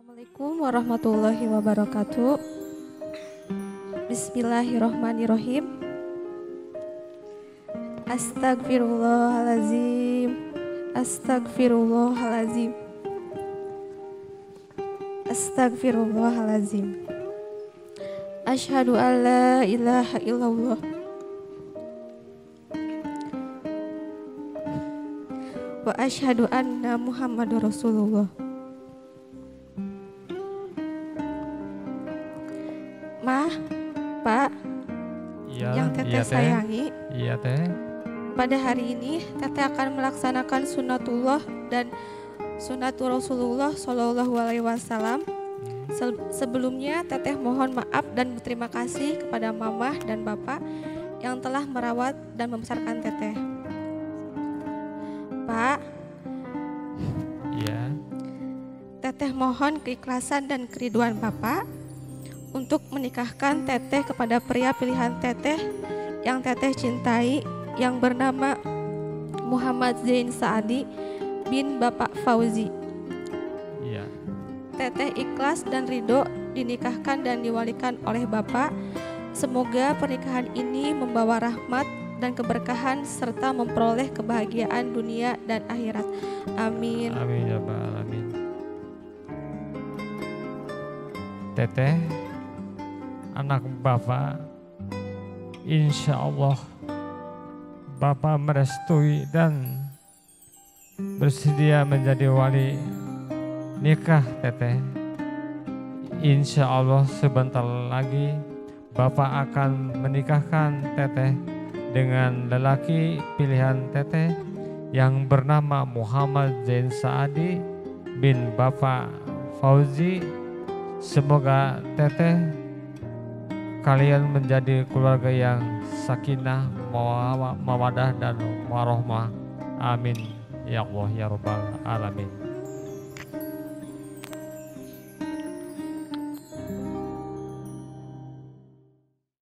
Assalamualaikum warahmatullahi wabarakatuh. Bismillahirrohmanirrohim. Astagfirullahalazim. Astagfirullahalazim. Astagfirullahalazim. Asyhadu an la ilaha illallah wa asyhadu anna Muhammadur Rasulullah. Mah, Pak, Iya, yang Teteh iya, Teh. sayangi, Iya, Teh. pada hari ini Teteh akan melaksanakan sunatullah dan sunatul Rasulullah Shallallahu Alaihi Wasallam. Sebelumnya Teteh mohon maaf dan berterima kasih kepada Mamah dan Bapak yang telah merawat dan membesarkan Teteh. Pak, Iya. Teteh mohon keikhlasan dan keriduan Bapak untuk menikahkan Teteh kepada pria pilihan Teteh yang Teteh cintai yang bernama Muhammad Zain Saadi bin Bapak Fauzi. Iya. Teteh ikhlas dan ridho dinikahkan dan diwalikan oleh Bapak. Semoga pernikahan ini membawa rahmat dan keberkahan serta memperoleh kebahagiaan dunia dan akhirat. Amin. Amin ya Rabbal alamin. Teteh, anak Bapak, insya Allah Bapak merestui dan bersedia menjadi wali nikah Teteh. Insya Allah sebentar lagi Bapak akan menikahkan Teteh dengan lelaki pilihan Teteh yang bernama Muhammad Zain Saadi bin Bapak Fauzi. Semoga Teteh kalian menjadi keluarga yang sakinah, mawadah dan warohmah. Amin ya Allah ya Rabbal alamin.